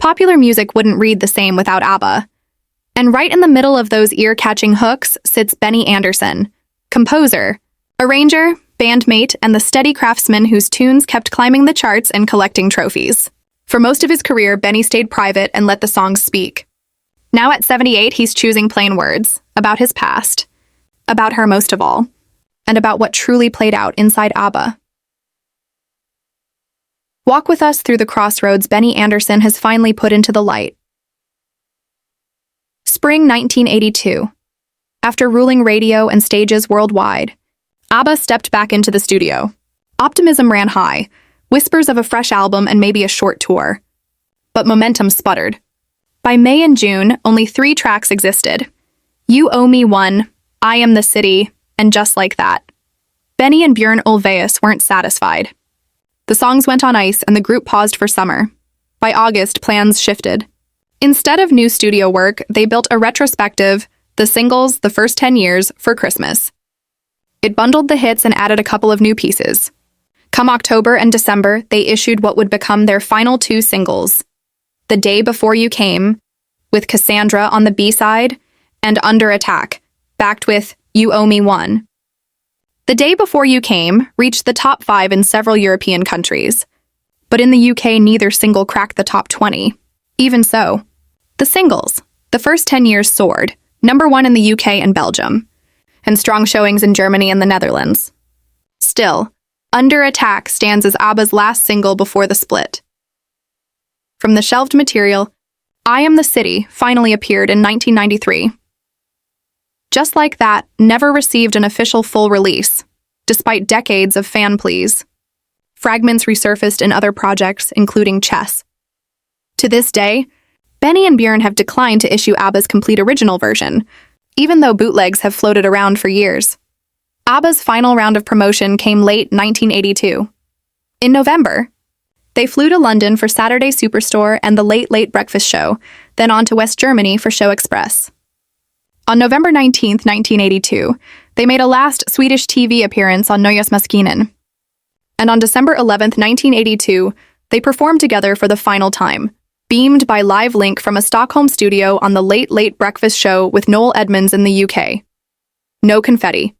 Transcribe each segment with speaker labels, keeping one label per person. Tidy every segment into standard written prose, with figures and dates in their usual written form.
Speaker 1: Popular music wouldn't read the same without ABBA. And right in the middle of those ear-catching hooks sits Benny Andersson, composer, arranger, bandmate, and the steady craftsman whose tunes kept climbing the charts and collecting trophies. For most of his career, Benny stayed private and let the songs speak. Now at 78, he's choosing plain words about his past, about her most of all, and about what truly played out inside ABBA. Walk with us through the crossroads Benny Andersson has finally put into the light. Spring 1982. After ruling radio and stages worldwide, ABBA stepped back into the studio. Optimism ran high, whispers of a fresh album and maybe a short tour. But momentum sputtered. By May and June, only 3 tracks existed. You Owe Me One, I Am the City, and Just Like That. Benny and Björn Ulvaeus weren't satisfied. The songs went on ice and the group paused for summer. By August, plans shifted. Instead of new studio work, they built a retrospective, The Singles, The First 10 Years, for Christmas. It bundled the hits and added a couple of new pieces. Come October and December, they issued what would become their final 2 singles, The Day Before You Came, with Cassandra on the B-side, and Under Attack, backed with You Owe Me One. The Day Before You Came reached the top 5 in several European countries, but in the UK neither single cracked the top 20. Even so, the singles, The First 10 Years soared, #1 in the UK and Belgium, and strong showings in Germany and the Netherlands. Still, Under Attack stands as ABBA's last single before the split. From the shelved material, I Am the City finally appeared in 1993. Just Like That never received an official full release, despite decades of fan pleas. Fragments resurfaced in other projects, including Chess. To this day, Benny and Björn have declined to issue ABBA's complete original version, even though bootlegs have floated around for years. ABBA's final round of promotion came late 1982. In November, they flew to London for Saturday Superstore and the Late Late Breakfast Show, then on to West Germany for Show Express. On November 19, 1982, they made a last Swedish TV appearance on Nöjes Maskinen. And on December 11, 1982, they performed together for the final time, beamed by live link from a Stockholm studio on the Late Late Breakfast Show with Noel Edmonds in the UK. No confetti.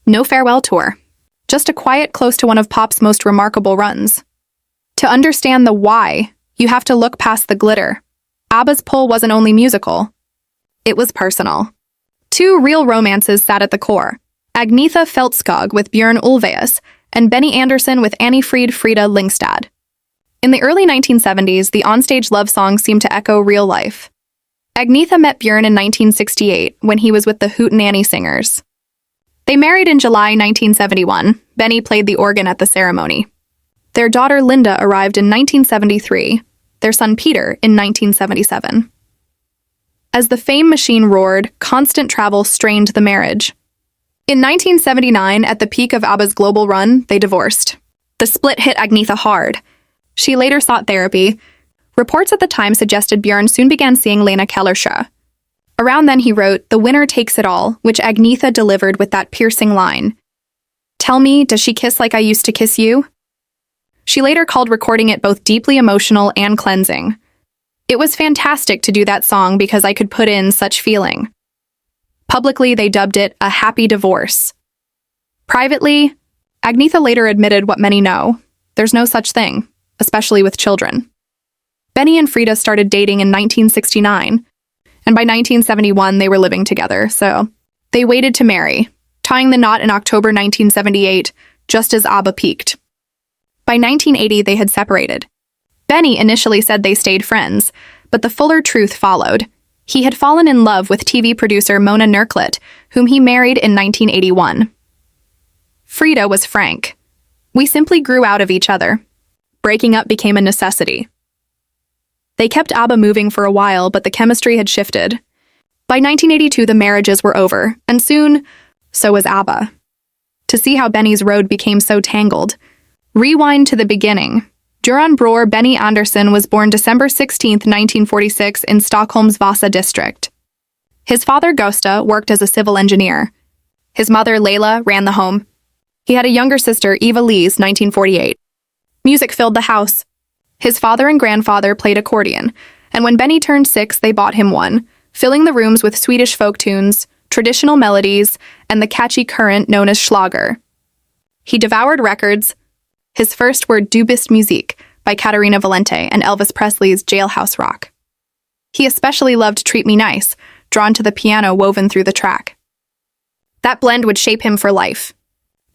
Speaker 1: No farewell tour. Just a quiet close to one of pop's most remarkable runs. To understand the why, you have to look past the glitter. ABBA's pull wasn't only musical. It was personal. 2 real romances sat at the core. Agnetha Fältskog with Björn Ulvaeus and Benny Andersson with Anni-Frid Frida Lyngstad. In the early 1970s, the onstage love song seemed to echo real life. Agnetha met Björn in 1968 when he was with the Hootenanny Singers. They married in July 1971. Benny played the organ at the ceremony. Their daughter Linda arrived in 1973, their son Peter in 1977. As the fame machine roared, constant travel strained the marriage. In 1979, at the peak of ABBA's global run, they divorced. The split hit Agnetha hard. She later sought therapy. Reports at the time suggested Björn soon began seeing Lena Kellersjö. Around then he wrote The Winner Takes It All, which Agnetha delivered with that piercing line, "Tell me, does she kiss like I used to kiss you?" She later called recording it both deeply emotional and cleansing. It was fantastic to do that song because I could put in such feeling. Publicly, they dubbed it a happy divorce. Privately, Agnetha later admitted what many know. There's no such thing, especially with children. Benny and Frida started dating in 1969, and by 1971 they were living together, so they waited to marry, tying the knot in October 1978, just as ABBA peaked. By 1980, they had separated. Benny initially said they stayed friends, but the fuller truth followed. He had fallen in love with TV producer Mona Nurklet, whom he married in 1981. Frida was frank. We simply grew out of each other. Breaking up became a necessity. They kept ABBA moving for a while, but the chemistry had shifted. By 1982, the marriages were over, and soon, so was ABBA. To see how Benny's road became so tangled, rewind to the beginning. Göran Bror Benny Andersson was born December 16, 1946 in Stockholm's Vasa district. His father, Gösta, worked as a civil engineer. His mother, Leila, ran the home. He had a younger sister, Eva-Lise, 1948. Music filled the house. His father and grandfather played accordion, and when Benny turned 6, they bought him one, filling the rooms with Swedish folk tunes, traditional melodies, and the catchy current known as Schlager. He devoured records. His first were Du bist Musik by Katarina Valente and Elvis Presley's Jailhouse Rock. He especially loved Treat Me Nice, drawn to the piano woven through the track. That blend would shape him for life.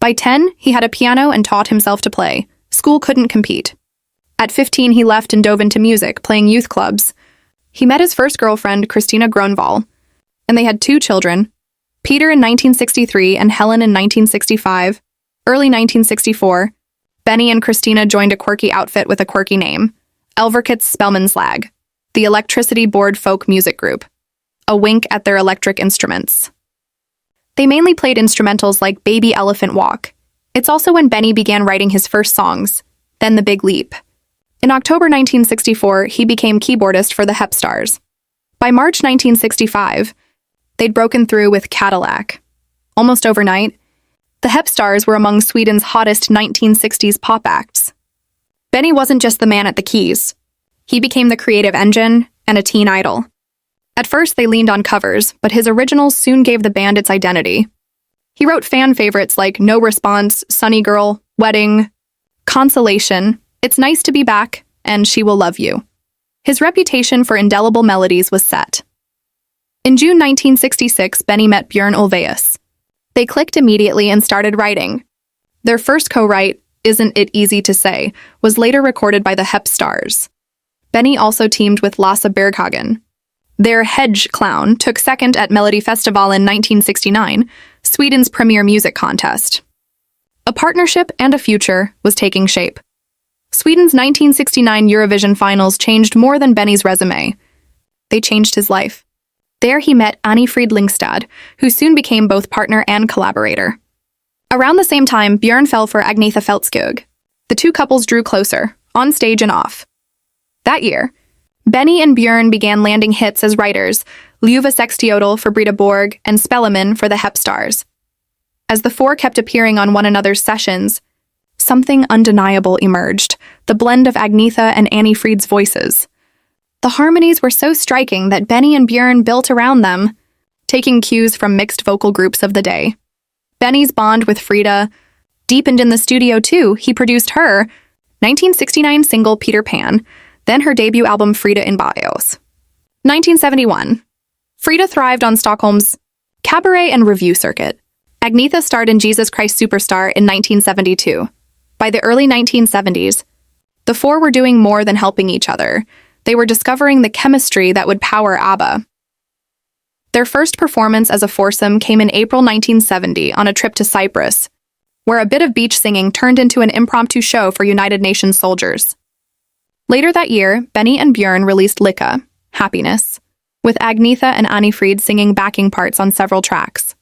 Speaker 1: By 10, he had a piano and taught himself to play. School couldn't compete. At 15, he left and dove into music, playing youth clubs. He met his first girlfriend, Christina Gronvall, and they had 2 children, Peter in 1963 and Helen in 1965. Early 1964, Benny and Christina joined a quirky outfit with a quirky name, Elverkets Spelmanslag, the Electricity Board folk music group, a wink at their electric instruments. They mainly played instrumentals like Baby Elephant Walk. It's also when Benny began writing his first songs, then The Big Leap. In October 1964, he became keyboardist for the Hep Stars. By March 1965, they'd broken through with Cadillac. Almost overnight, the Hep Stars were among Sweden's hottest 1960s pop acts. Benny wasn't just the man at the keys. He became the creative engine and a teen idol. At first, they leaned on covers, but his originals soon gave the band its identity. He wrote fan favorites like No Response, Sunny Girl, Wedding, Consolation, It's Nice to Be Back, and She Will Love You. His reputation for indelible melodies was set. In June 1966, Benny met Björn Ulvaeus. They clicked immediately and started writing. Their first co-write, Isn't It Easy to Say, was later recorded by the Hep Stars. Benny also teamed with Lasse Berghagen. Their Hedge Clown took second at Melodifestivalen in 1969, Sweden's premier music contest. A partnership and a future was taking shape. Sweden's 1969 Eurovision finals changed more than Benny's resume. They changed his life. There he met Anni-Frid Lyngstad, who soon became both partner and collaborator. Around the same time, Björn fell for Agnetha Fältskog. The 2 couples drew closer, on stage and off. That year, Benny and Björn began landing hits as writers, Ljuva Sextiodal for Brita Borg and Spelleman for the Hep Stars. As the 4 kept appearing on one another's sessions, something undeniable emerged, the blend of Agnetha and Anni-Frid's voices. The harmonies were so striking that Benny and Björn built around them, taking cues from mixed vocal groups of the day. Benny's bond with Frida deepened in the studio too. He produced her 1969 single Peter Pan, then her debut album Frida in Bios. 1971. Frida thrived on Stockholm's cabaret and revue circuit. Agnetha starred in Jesus Christ Superstar in 1972. By the early 1970s, the 4 were doing more than helping each other. They were discovering the chemistry that would power ABBA. Their first performance as a foursome came in April 1970 on a trip to Cyprus, where a bit of beach singing turned into an impromptu show for United Nations soldiers. Later that year, Benny and Björn released Lycka, Happiness, with Agnetha and Anni-Frid singing backing parts on several tracks.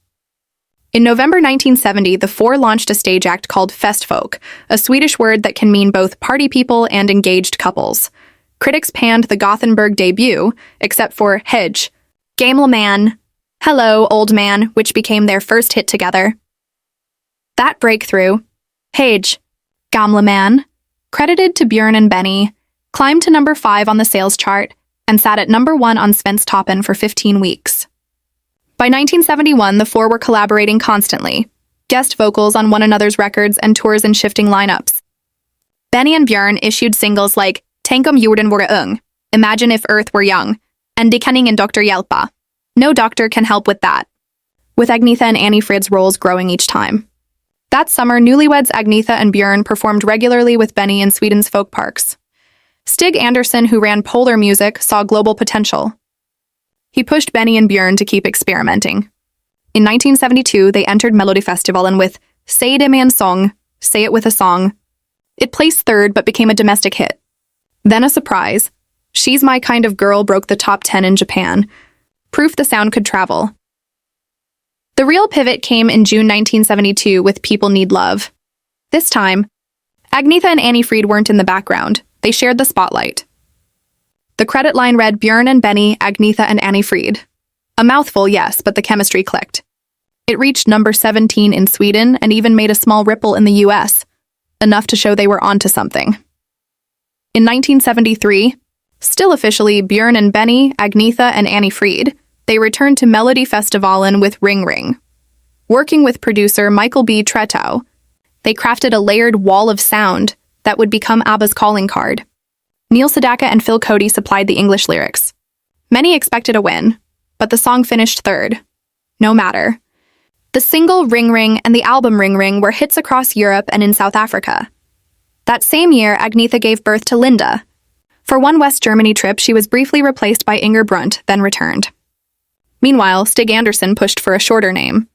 Speaker 1: In November 1970, the 4 launched a stage act called Festfolk, a Swedish word that can mean both party people and engaged couples. Critics panned the Gothenburg debut, except for Hedge, Gamla Man, Hello, Old Man, which became their first hit together. That breakthrough, Hedge, Gamla Man, credited to Björn and Benny, climbed to number 5 on the sales chart and sat at number 1 on Svensktoppen for 15 weeks. By 1971, the 4 were collaborating constantly, guest vocals on one another's records and tours in shifting lineups. Benny and Björn issued singles like Tänk om jorden vore ung, Imagine if Earth Were Young, and De kan ingen doktor hjälpa, No Doctor Can Help With That, with Agnetha and Anni-Frid's roles growing each time. That summer, newlyweds Agnetha and Björn performed regularly with Benny in Sweden's folk parks. Stig Andersson, who ran Polar Music, saw global potential. He pushed Benny and Björn to keep experimenting. In 1972, they entered Melodifestivalen with Säg det med en sång, Say It With a Song. It placed 3rd but became a domestic hit. Then a surprise. She's My Kind of Girl broke the top 10 in Japan. Proof the sound could travel. The real pivot came in June 1972 with People Need Love. This time, Agnetha and Anni-Frid weren't in the background. They shared the spotlight. The credit line read Björn and Benny, Agnetha and Anni-Frid. A mouthful, yes, but the chemistry clicked. It reached number 17 in Sweden and even made a small ripple in the US, enough to show they were onto something. In 1973, still officially Björn and Benny, Agnetha and Annie Fried, they returned to Melodifestivalen with Ring Ring. Working with producer Michael B. Tretow, they crafted a layered wall of sound that would become ABBA's calling card. Neil Sedaka and Phil Cody supplied the English lyrics. Many expected a win, but the song finished third. No matter. The single Ring Ring and the album Ring Ring were hits across Europe and in South Africa. That same year, Agnetha gave birth to Linda. For one West Germany trip, she was briefly replaced by Inger Brunt, then returned. Meanwhile, Stig Andersson pushed for a shorter name.